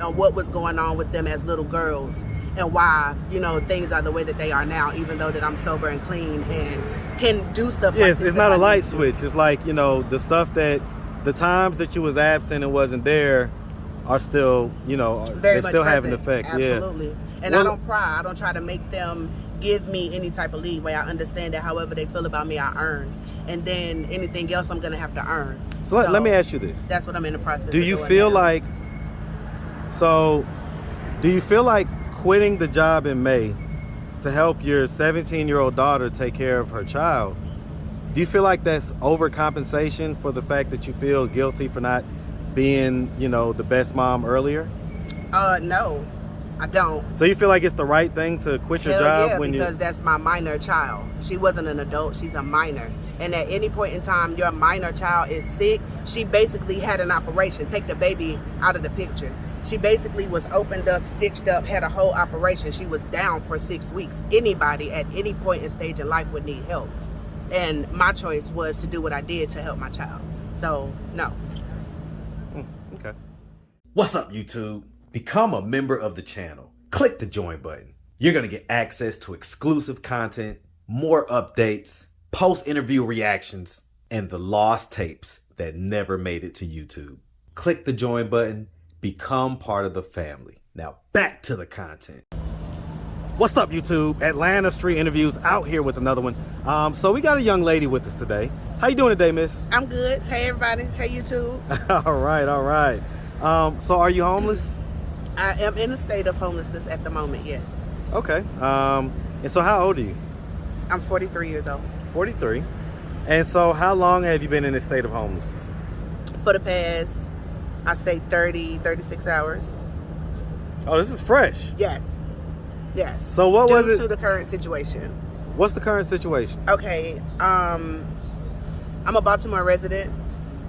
on what was going on with them as little girls and why, you know, things are the way that they are now, even though that I'm sober and clean and can do stuff like this. It's not a light switch. It's like, you know, the stuff that the times that you was absent and wasn't there are still, you know, they still have an effect. Absolutely. Yeah. And well, I don't pry. I don't try to make them give me any type of leeway. I understand that however they feel about me, I earn. And then anything else I'm going to have to earn. So let me ask you this. That's what I'm in the process of doing. Do you feel like quitting the job in May to help your 17-year-old daughter take care of her child, do you feel like that's overcompensation for the fact that you feel guilty for not being, you know, the best mom earlier? No, I don't. So you feel like it's the right thing to quit your job? Yeah, because that's my minor child. She wasn't an adult, she's a minor. And at any point in time, your minor child is sick. She basically had an operation. Take the baby out of the picture. She basically was opened up, stitched up, had a whole operation. She was down for 6 weeks. Anybody at any point in stage in life would need help. And my choice was to do what I did to help my child. So, no. Okay. What's up, YouTube? Become a member of the channel. Click the join button. You're going to get access to exclusive content, more updates, post-interview reactions, and the lost tapes that never made it to YouTube. Click the join button. Become part of the family. Now back to the content. What's up, YouTube? Atlanta Street Interviews out here with another one. So we got a young lady with us today. How you doing today, miss? I'm good. Hey, everybody. Hey, YouTube. All right. So are you homeless? I am in a state of homelessness at the moment, yes. Okay. And so how old are you? I'm 43 years old. 43. And so how long have you been in a state of homelessness? For the past, I say 36 hours. Oh, this is fresh. Yes. So what was it? Due to the current situation. What's the current situation? Okay. I'm a Baltimore resident.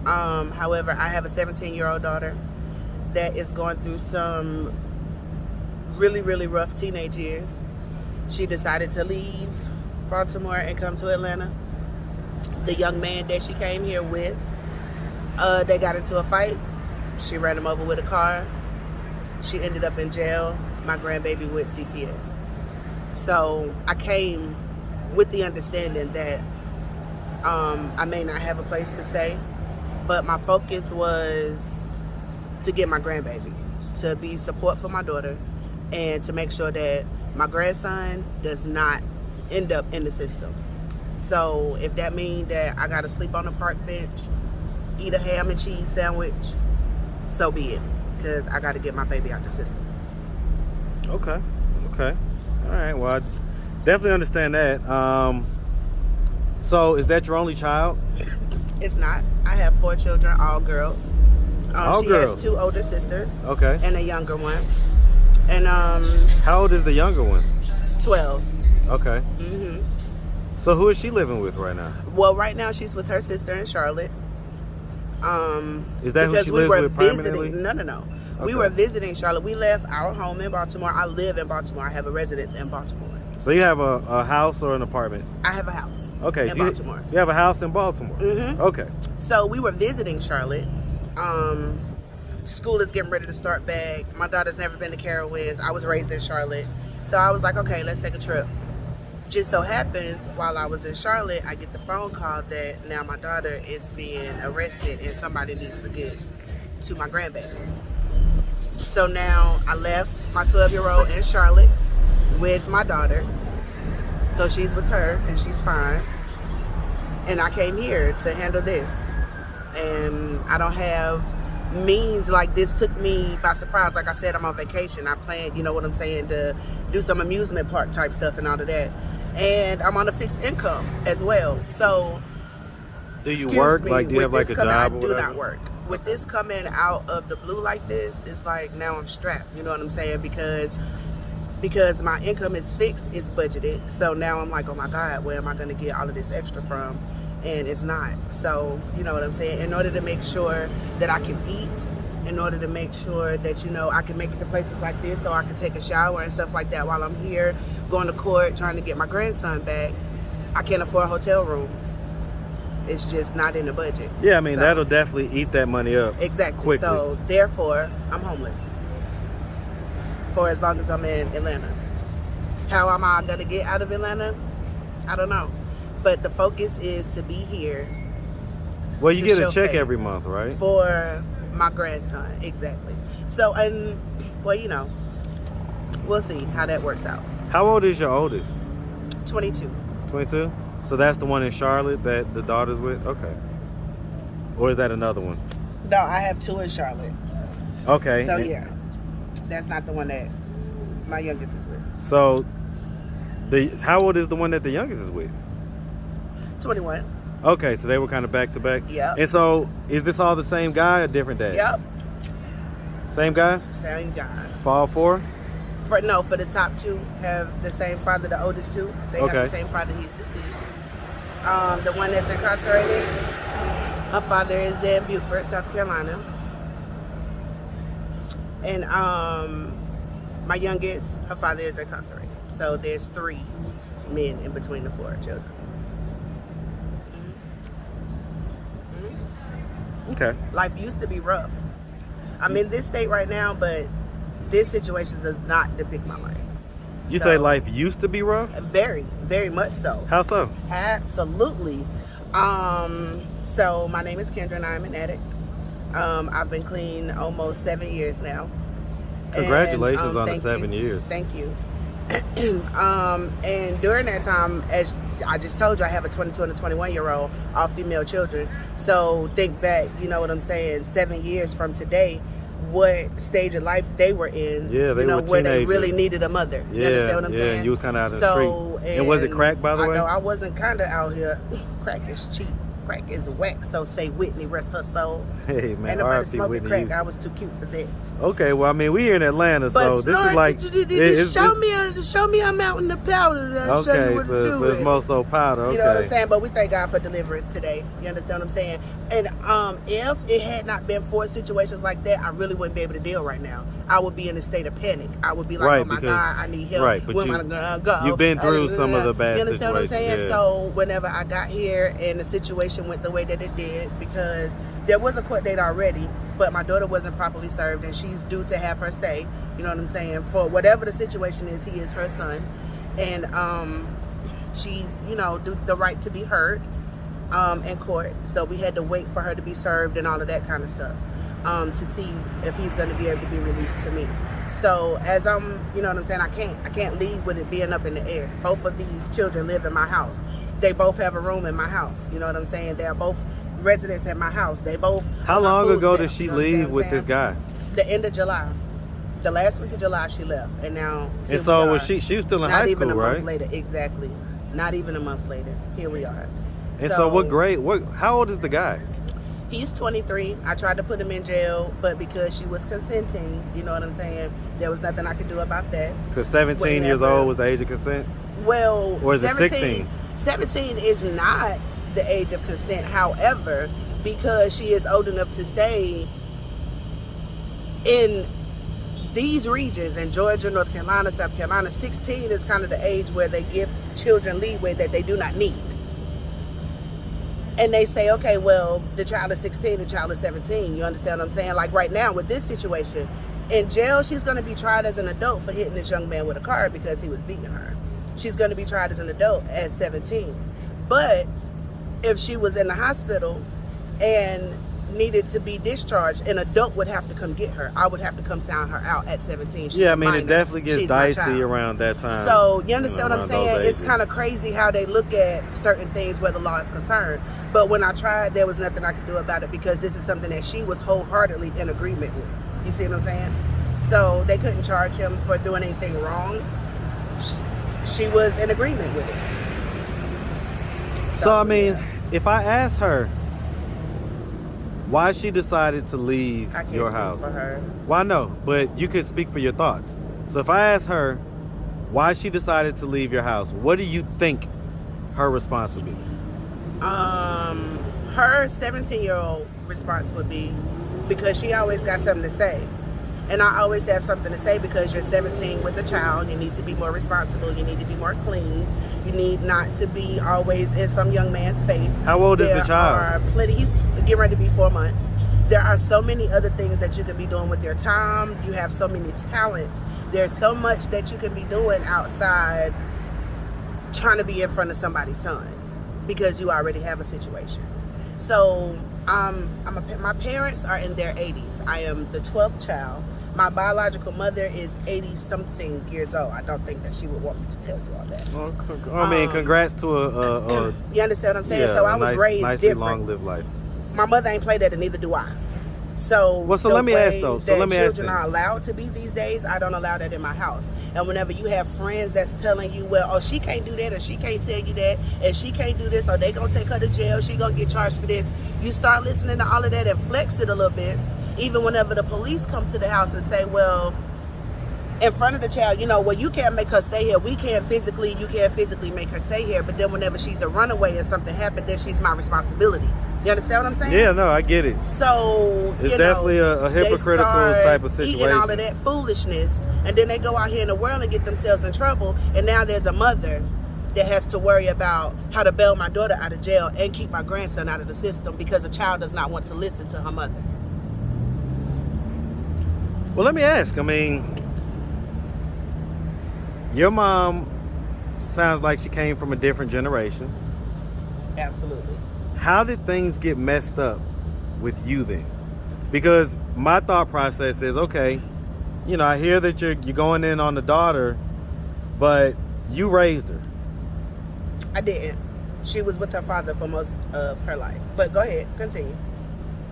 However, I have a 17-year-old daughter that is going through some really, really rough teenage years. She decided to leave Baltimore and come to Atlanta. The young man that she came here with, they got into a fight. She ran him over with a car. She ended up in jail. My grandbaby with CPS. So I came with the understanding that I may not have a place to stay, but my focus was to get my grandbaby, to be support for my daughter, and to make sure that my grandson does not end up in the system. So if that means that I gotta sleep on a park bench, eat a ham and cheese sandwich, so be it, because I got to get my baby out the system. Okay. All right. Well, I definitely understand that. So is that your only child? It's not. I have 4 children, all girls. She has 2 older sisters. Okay. And a younger one. And how old is the younger one? 12. Okay. So who is she living with right now? Well, right now she's with her sister in Charlotte. Is that who she lives with permanently? No. Okay. We were visiting Charlotte. We left our home in Baltimore. I live in Baltimore. I have a residence in Baltimore. So you have a house or an apartment? I have a house. Okay. In Baltimore. You have a house in Baltimore? Okay. So we were visiting Charlotte. School is getting ready to start back. My daughter's never been to Carowinds. I was raised in Charlotte. So I was like, okay, let's take a trip. Just so happens, while I was in Charlotte, I get the phone call that now my daughter is being arrested and somebody needs to get to my grandbaby. So now I left my 12-year-old in Charlotte with my daughter. So she's with her and she's fine. And I came here to handle this. And I don't have means. Like, this took me by surprise. Like I said, I'm on vacation. I planned, you know what I'm saying, to do some amusement park type stuff and all of that. And I'm on a fixed income as well. So do you work? Like, do you have like a job or whatever? I do not work. With this coming out of the blue like this, it's like now I'm strapped, you know what I'm saying? Because my income is fixed, it's budgeted. So now I'm like, oh my God, where am I gonna get all of this extra from? And it's not. So, you know what I'm saying? In order to make sure that I can eat, in order to make sure that, you know, I can make it to places like this so I can take a shower and stuff like that while I'm here, going to court, trying to get my grandson back, I can't afford hotel rooms. It's just not in the budget. Yeah, I mean, that'll definitely eat that money up. Exactly. Quickly. So therefore, I'm homeless. for as long as I'm in Atlanta. How am I gonna get out of Atlanta? I don't know. But the focus is to be here. Well, you get a check face every month, right? For my grandson, exactly. So, and well, you know, we'll see how that works out. How old is your oldest? 22. 22? So that's the one in Charlotte that the daughter's with? Okay. Or is that another one? No, I have 2 in Charlotte. Okay. So yeah, that's not the one that my youngest is with. So, how old is the one that the youngest is with? 21. Okay, so they were kind of back to back. Yep. And so, is this all the same guy or different dads? Yep. Same guy? Same guy. For all 4? For the top 2 have the same father. The oldest 2, they have the same father. He's deceased. The one that's incarcerated, her father is in Beaufort, South Carolina. And my youngest, her father is incarcerated. So there's 3 men in between the 4 children. Okay. Life used to be rough. I'm in this state right now, but this situation does not depict my life. You say life used to be rough? Very, very much so. How so? Absolutely. So my name is Kendra and I'm an addict. I've been clean almost 7 years now. Congratulations and, on the 7 years. Thank you. And during that time, as I just told you, I have a 22 and a 21-year-old, all female children. So think back, you know what I'm saying, 7 years from today, what stage of life they were in. Yeah, they were where teenagers. they really needed a mother. You understand what I'm saying? Yeah, you was kind of out in the street. And was it crack, by the way? No, I wasn't kind of out here. Crack is cheap. Crack is whack. So say Whitney, rest her soul. Hey, man, ain't nobody R.I.P. smoking Whitney crack. Houston. I was too cute for that. Okay, well, I mean, we here in Atlanta, But so this is like... show me I'm out in the powder. I'll show you Okay, what to so do it's more so powder, okay. You know what I'm saying? But we thank God for deliverance today. You understand what I'm saying? And if it had not been for situations like that, I really wouldn't be able to deal right now. I would be in a state of panic. I would be like, Right, oh my because- God, I need help. right, but Where am I gonna go? you've been through some of the bad You understand what I'm saying? situations, yeah. So whenever I got here and the situation went the way that it did, because there was a court date already, but my daughter wasn't properly served and she's due to have her say. You know what I'm saying? For whatever the situation is, he is her son. And she's, you know, the right to be heard in court. So we had to wait for her to be served and all of that kind of stuff to see if he's going to be able to be released to me. So as I'm, you know what I'm saying, I can't leave with it being up in the air. Both of these children live in my house. They both have a room in my house. You know what I'm saying? They're both residents at my house. They both. How long ago did she leave with this guy? The end of July. The last week of July she left, and now. And so was she was still in high school, right? Not even a month later, exactly. Not even a month later. Here we are. And so what grade? How old is the guy? He's 23. I tried to put him in jail, but because she was consenting, you know what I'm saying, there was nothing I could do about that. Because 17 years old was the age of consent? Well, or is it 16? 17 is not the age of consent. However, because she is old enough to say in these regions, in Georgia, North Carolina, South Carolina, 16 is kind of the age where they give children leeway that they do not need. And they say, okay, well, the child is 16, the child is 17. You understand what I'm saying? Like right now with this situation, in jail, she's going to be tried as an adult for hitting this young man with a car because he was beating her. She's going to be tried as an adult at 17. But if she was in the hospital and needed to be discharged, an adult would have to come get her. I would have to come sound her out at 17. She's yeah, I mean, minor. it definitely gets She's dicey around that time. So, you understand what I'm saying? It's ages. kind of crazy how they look at certain things where the law is concerned. But when I tried, there was nothing I could do about it because this is something that she was wholeheartedly in agreement with. You see what I'm saying? So they couldn't charge him for doing anything wrong. She was in agreement with it. So I mean, if I ask her why she decided to leave your house, for her. Why no? But you could speak for your thoughts. So if I ask her why she decided to leave your house, what do you think her response would be? Her 17-year-old response would be because she always got something to say. And I always have something to say because you're 17 with a child. You need to be more responsible. You need to be more clean. You need not to be always in some young man's face. How old is the child? He's getting ready to be 4 months. there are so many other things that you can be doing with your time. You have so many talents. There's so much that you can be doing outside trying to be in front of somebody's son because you already have a situation. So my parents are in their 80s. I am the 12th child. My biological mother is 80-something years old. I don't think that she would want me to tell you all that. Well, I mean, congrats to a you understand what I'm saying? Yeah, so I was raised nicely different. long-lived life. My mother ain't played that, and neither do I. So, well, so let me ask though. So let me ask. Children are allowed to be these days. I don't allow that in my house. And whenever you have friends that's telling you, well, oh, she can't do that, or she can't tell you that, and she can't do this, or they gonna take her to jail, she gonna get charged for this. You start listening to all of that and flex it a little bit. Even whenever the police come to the house and say, well, in front of the child, you know, well, you can't make her stay here. You can't physically make her stay here. But then whenever she's a runaway and something happened, then she's my responsibility. You understand what I'm saying? Yeah, no, I get it. So, it's definitely a hypocritical type of situation. Eating all of that foolishness, and then they go out here in the world and get themselves in trouble. And now there's a mother that has to worry about how to bail my daughter out of jail and keep my grandson out of the system because a child does not want to listen to her mother. Well, let me ask. I mean, your mom sounds like she came from a different generation. Absolutely. How did things get messed up with you then? Because my thought process is, okay, you know, I hear that you're going in on the daughter, but you raised her. I didn't. She was with her father for most of her life. But go ahead, continue.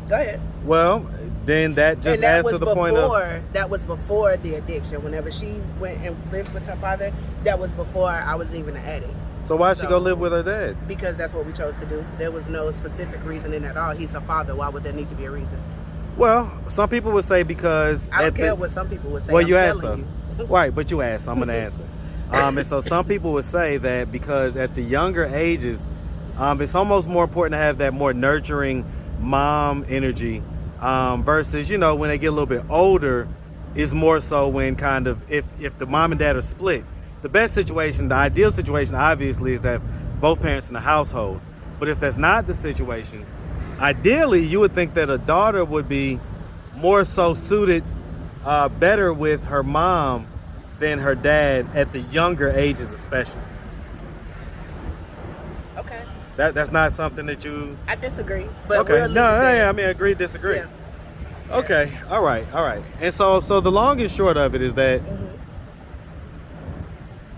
Go ahead. Well, then that just adds to the point of... That was before the addiction. Whenever she went and lived with her father, that was before I was even an addict. So why'd she go live with her dad? Because that's what we chose to do. There was no specific reasoning at all. He's her father. Why would there need to be a reason? Well, some people would say because... I don't care what some people would say. Well, you asked her. Right, but you asked, so I'm going to answer. And so some people would say that because at the younger ages, it's almost more important to have that more nurturing mom energy versus, you know, when they get a little bit older, is more so when kind of, if the mom and dad are split. The best situation, the ideal situation, obviously, is to have both parents in the household. But if that's not the situation, ideally, you would think that a daughter would be more so suited better with her mom than her dad at the younger ages, especially. Okay. That's not something that you... I disagree, but okay. we'll leave it there. I mean, agree, disagree. Yeah. Okay, all right. And so the long and short of it is that... Mm-hmm.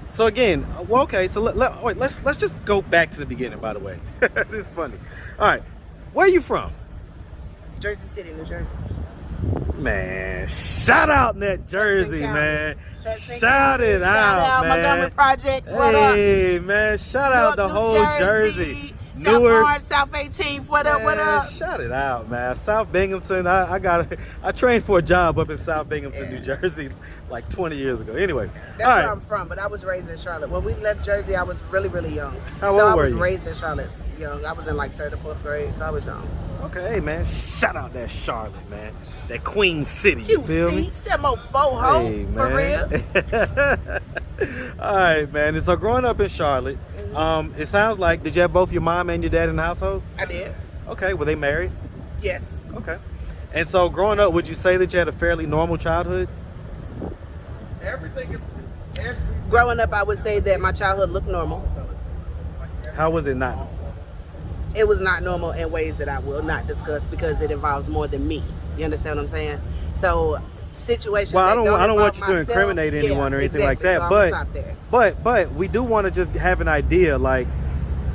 So again, well, okay, so let's just go back to the beginning, by the way. This is funny. All right, where are you from? Jersey City, New Jersey. Man, shout out that Jersey, man. Shout it out, man. Montgomery Projects, what up? Hey, man, shout out the whole Jersey. South Newark, Orange, South 18th, what up, what up? Shout it out, man. South Binghamton, I trained for a job up in South Binghamton, New Jersey, like 20 years ago. Anyway. That's where I'm from, but I was raised in Charlotte. When we left Jersey, I was really, really young. How old were you? I was raised in Charlotte young. I was in like 3rd or 4th grade, so I was young. Okay, hey, man, shout out that Charlotte, man. That Queen City, you feel me? Hey, for real. All right, man. And so growing up in Charlotte, it sounds like, did you have both your mom and your dad in the household? I did. Okay, were they married? Yes. Okay. And so growing up, would you say that you had a fairly normal childhood? Growing up, I would say that my childhood looked normal. How was it not? It was not normal in ways that I will not discuss because it involves more than me. You understand what I'm saying? So situations. Well, I don't want you to incriminate anyone or anything like that. So but we do want to just have an idea. Like,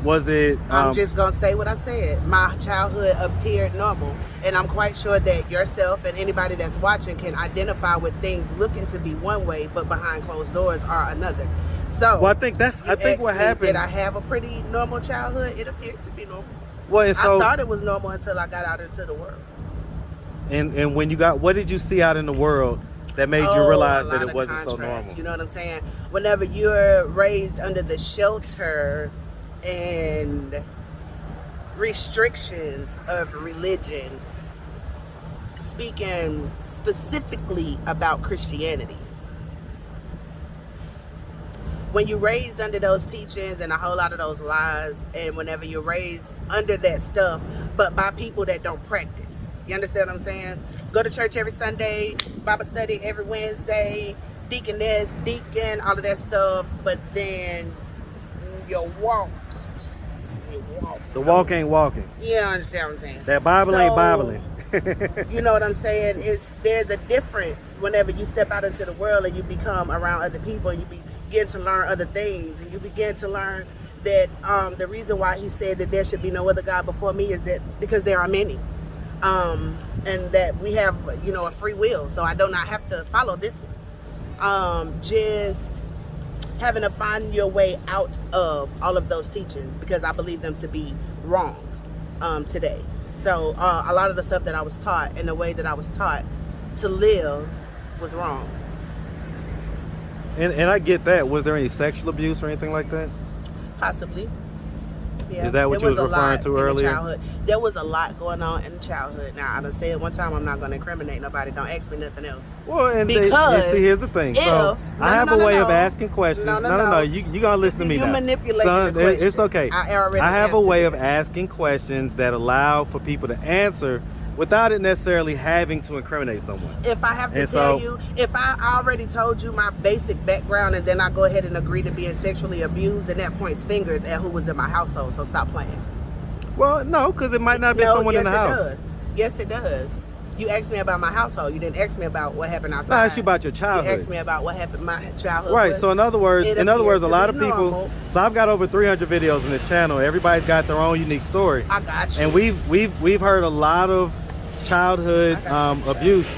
was it? I'm just gonna say what I said. My childhood appeared normal, and I'm quite sure that yourself and anybody that's watching can identify with things looking to be one way, but behind closed doors are another. So, well, I think what happened. Did I have a pretty normal childhood? It appeared to be normal. Well, and so, I thought it was normal until I got out into the world. And when you got, what did you see out in the world that made you realize that it wasn't so normal? You know what I'm saying? Whenever you're raised under the shelter and restrictions of religion, speaking specifically about Christianity, when you're raised under those teachings and a whole lot of those lies, and whenever you're raised under that stuff, but by people that don't practice, You understand what I'm saying? Go to church every Sunday, Bible study every Wednesday, deaconess, deacon, all of that stuff. But then your walk. The walk ain't walking. You understand what I'm saying? That Bible ain't Bibling. You know what I'm saying? There's a difference whenever you step out into the world and you become around other people and you begin to learn other things, and you begin to learn that the reason why he said that there should be no other God before me is that because there are many, and that we have, you know, a free will. So I do not have to follow this one. Just having to find your way out of all of those teachings, because I believe them to be wrong today. So a lot of the stuff that I was taught and the way that I was taught to live was wrong. And I get that. Was there any sexual abuse or anything like that? Possibly. Yeah. Is that what you was referring to earlier? There was a lot going on in childhood. Now, I done said one time I'm not going to incriminate nobody. Don't ask me nothing else. Well, and see, here's the thing. I have a way of asking questions. No. You going to listen to me now. You manipulate the question. It's okay. I have a way of asking questions that allow for people to answer without it necessarily having to incriminate someone. If I have to tell you, if I already told you my basic background and then I go ahead and agree to being sexually abused, then that points fingers at who was in my household, so stop playing. Well, no, because it might not be someone in the house. Yes, it does. Yes, it does. You asked me about my household. You didn't ask me about what happened outside. I asked you about your childhood. You asked me about what happened my childhood. Right. So in other words, a lot of people. So I've got over 300 videos in this channel. Everybody's got their own unique story. I got you. And we've heard a lot of childhood abuse.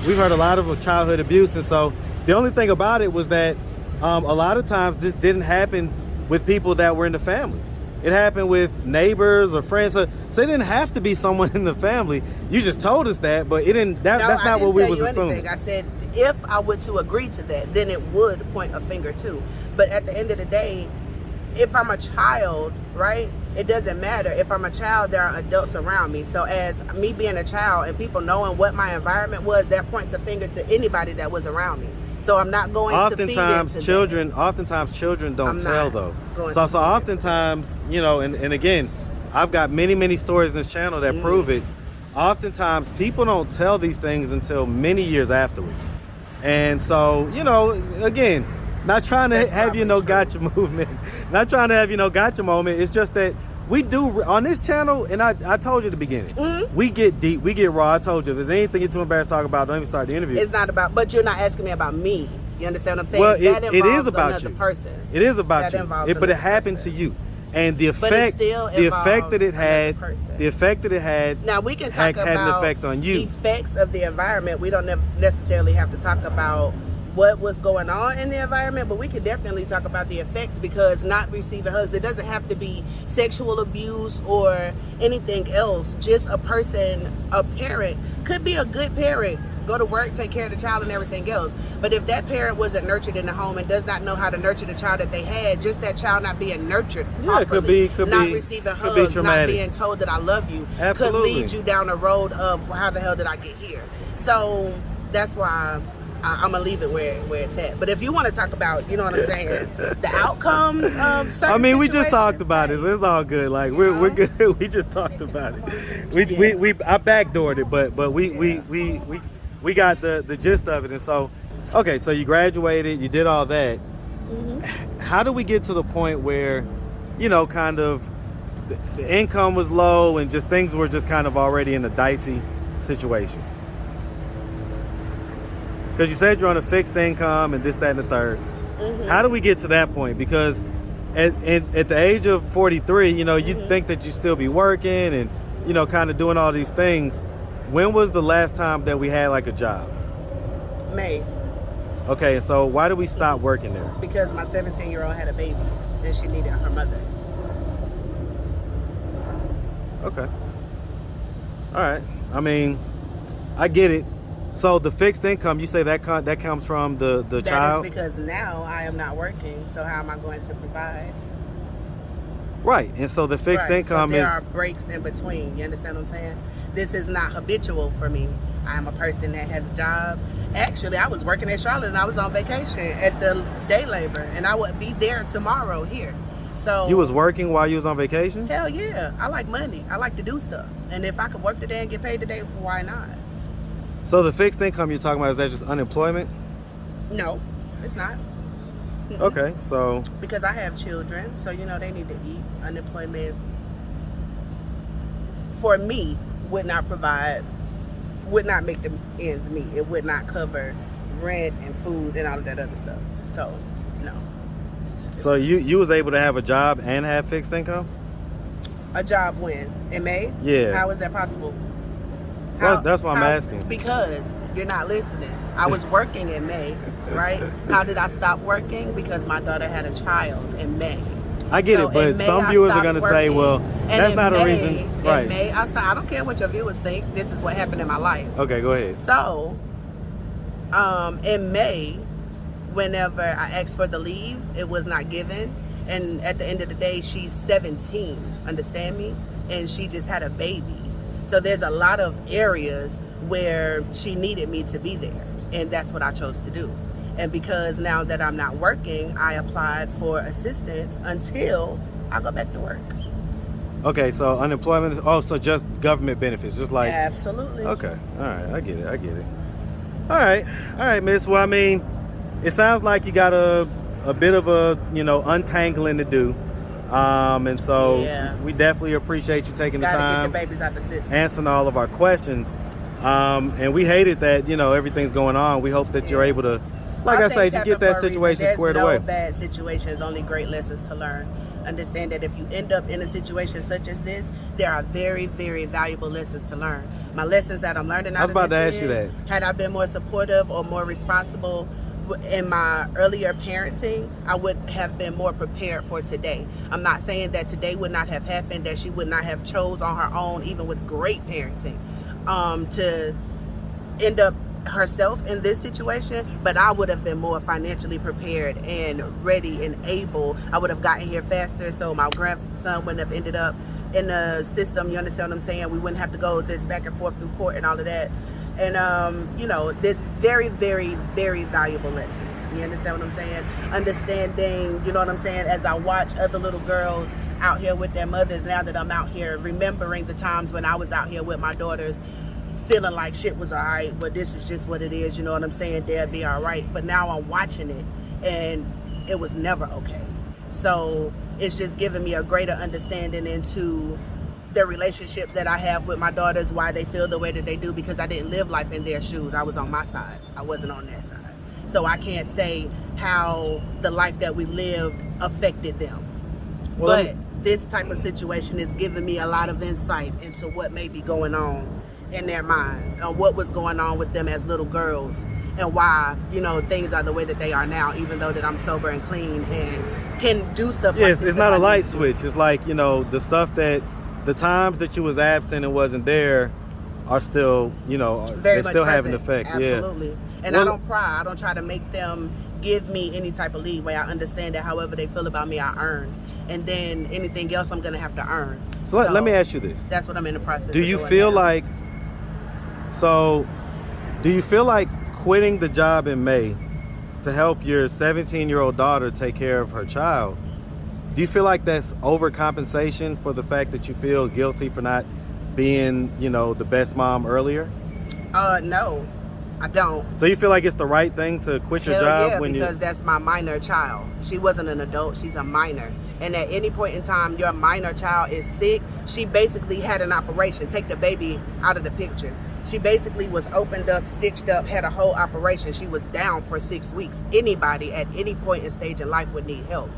We've heard a lot of childhood abuse, and so the only thing about it was that a lot of times this didn't happen with people that were in the family. It happened with neighbors or friends. So it didn't have to be someone in the family. You just told us that, but it didn't. That's not what we was assuming. I said if I were to agree to that, then it would point a finger too. But at the end of the day, if I'm a child, right, it doesn't matter. If I'm a child, there are adults around me. So as me being a child and people knowing what my environment was, that points a finger to anybody that was around me. So I'm not going to feed into children. Oftentimes children don't tell though. So oftentimes, you know, and again, I've got many stories in this channel that prove it. Oftentimes people don't tell these things until many years afterwards. And so, you know, again, not trying to have you know gotcha movement, not trying to have you know gotcha moment. It's just that we do on this channel, and I told you at the beginning, we get deep, we get raw. I told you, if there's anything you're too embarrassed to talk about, don't even start the interview. It's not about, but you're not asking me about me. You understand what I'm saying? Well, it is about you. Person. It is about you. But it happened to you, and the effect that it had, Now we can talk had an effect on you. The effects of the environment. We don't necessarily have to talk about what was going on in the environment, but we could definitely talk about the effects, because not receiving hugs, it doesn't have to be sexual abuse or anything else. Just a person, a parent, could be a good parent, go to work, take care of the child and everything else. But if that parent wasn't nurtured in the home and does not know how to nurture the child that they had, just that child not being nurtured properly, not receiving hugs, not being told that I love you, could lead you down a road of how the hell did I get here? So that's why I'm gonna leave it where it's at. But if you want to talk about, you know what I'm saying, the outcomes of certain I mean, we just talked about it, so it's all good. Like we're good. We just talked about it. I backdoored it, but we got the gist of it. And so, okay, so you graduated, you did all that. How do we get to the point where, you know, kind of the income was low and just things were just kind of already in a dicey situation? Because you said you're on a fixed income and this, that, and the third. How do we get to that point? Because at the age of 43, you know, you'd think that you'd still be working and, you know, kind of doing all these things. When was the last time that we had like a job? May. Okay, so why did we stop working there? Because my 17-year-old had a baby and she needed her mother. Okay. All right. I mean, I get it. So the fixed income, you say that comes from the child? That is because now I am not working, so how am I going to provide? Right, and so the fixed income so there are breaks in between. You understand what I'm saying? This is not habitual for me. I'm a person that has a job. Actually, I was working at Charlotte and I was on vacation at the day labor, and I would be there tomorrow here. So You was working while you was on vacation? hell yeah, I like money. I like to do stuff, and if I could work today and get paid today, why not? So the fixed income you're talking about, is that just unemployment? No, it's not. Mm-mm. Okay, so Because I have children, so you know they need to eat. Unemployment for me would not make them ends meet. It would not cover rent and food and all of that other stuff. So no. so you was able to have a job and have fixed income? A job when? In May? Yeah. How is that possible? Well, that's why I'm asking. Because you're not listening. I was working in May, right? How did I stop working? Because my daughter had a child in May. I get So it, but in May, some I viewers are stopped going to say, working. well, And that's in not a May- reason. Right. In May, I don't care what your viewers think. This is what happened in my life. Okay, go ahead. So, in May, whenever I asked for the leave, it was not given. And at the end of the day, she's 17, understand me? And she just had a baby. So there's a lot of areas where she needed me to be there. And that's what I chose to do. And because now that I'm not working, I applied for assistance until I go back to work. Okay, so unemployment, so just government benefits, just like... Absolutely. Okay, all right, I get it. All right, miss. Well, I mean, it sounds like you got a bit of a, untangling to do. And so Yeah. we definitely appreciate you taking the Gotta time, get the babies out the system. answering all of our questions. And we hated that, everything's going on. We hope that you're able to, like I say, just get that situation squared away. There's no bad situations, only great lessons to learn. Understand that if you end up in a situation such as this, there are very, very valuable lessons to learn. My lessons that I'm learning out of this I was about to ask you that. Had I been more supportive or more responsible in my earlier parenting, I would have been more prepared for today. I'm not saying that today would not have happened, that she would not have chose on her own, even with great parenting, to end up herself in this situation, but I would have been more financially prepared and ready and able. I would have gotten here faster, so my grandson wouldn't have ended up in the system. You understand what I'm saying? We wouldn't have to go this back and forth through court and all of that. And there's very, very, very valuable lessons. You understand what I'm saying? Understanding, you know what I'm saying, as I watch other little girls out here with their mothers, now that I'm out here, remembering the times when I was out here with my daughters, feeling like shit was all right, but this is just what it is, you know what I'm saying? They'll be all right. But now I'm watching it, and it was never okay. So it's just giving me a greater understanding into the relationships that I have with my daughters, why they feel the way that they do, because I didn't live life in their shoes. I was on my side. I wasn't on their side. So I can't say how the life that we lived affected them. Well, but this type of situation is giving me a lot of insight into what may be going on in their minds and what was going on with them as little girls and why, things are the way that they are now, even though that I'm sober and clean and can do stuff like this. Yes, it's not a light switch. It's like, the stuff that, the times that you was absent and wasn't there are still, very they still much have an present. effect. Absolutely. Yeah. And Well, I don't pry. I don't try to make them give me any type of leeway. I understand that however they feel about me, I earn. And then anything else I'm going to have to earn. So let me ask you this. That's what I'm in the process Do of you doing feel now. like, do you feel like quitting the job in May to help your 17-year-old daughter take care of her child, do you feel like that's overcompensation for the fact that you feel guilty for not being, the best mom earlier? No, I don't. So you feel like it's the right thing to quit your Hell job yeah, when you... because that's my minor child. She wasn't an adult, she's a minor. And at any point in time, your minor child is sick. She basically had an operation. Take the baby out of the picture. She basically was opened up, stitched up, had a whole operation. She was down for 6 weeks. Anybody at any point in stage in life would need help.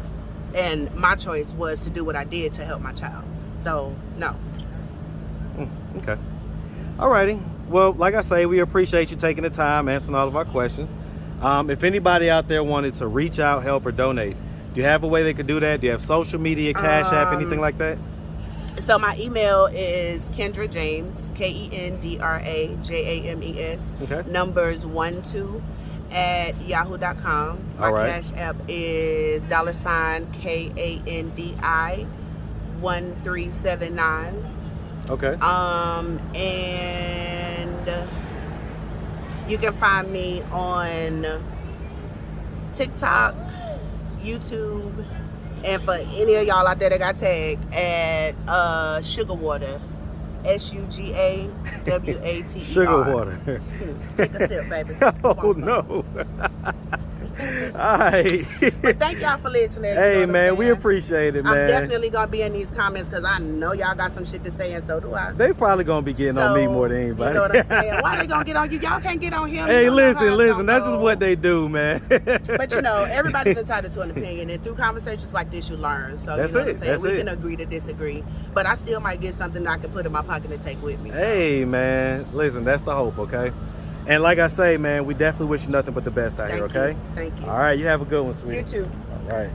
And my choice was to do what I did to help my child. So, no. Okay. Alrighty. Well, like I say, we appreciate you taking the time, answering all of our questions. If anybody out there wanted to reach out, help, or donate, do you have a way they could do that? Do you have social media, Cash App, anything like that? So my email is Kendra James, KendraJames, Okay. numbers 12 at yahoo.com. My All right. Cash App is $KANDI 1379. Okay. And you can find me on TikTok, YouTube, And for any of y'all out there that got tagged at Sugar Water, SUGAWATER. Sugar water. Take a sip, baby. Oh no. All right. But thank y'all for listening. Hey, man, we appreciate it, man. I'm definitely gonna be in these comments because I know y'all got some shit to say, and so do I. They probably gonna be getting on me more than anybody. You know what I'm saying? Why they gonna get on you? Y'all can't get on him. Hey, listen, that's just what they do, man. But you know, everybody's entitled to an opinion, and through conversations like this, you learn. So that's you know what I'm saying? That's we it. can agree to disagree, but I still might get something that I can put in my pocket and take with me. So. Hey, man, listen, that's the hope, okay? And like I say, man, we definitely wish you nothing but the best out here, okay? Thank you. All right, you have a good one, sweetie. You too. All right.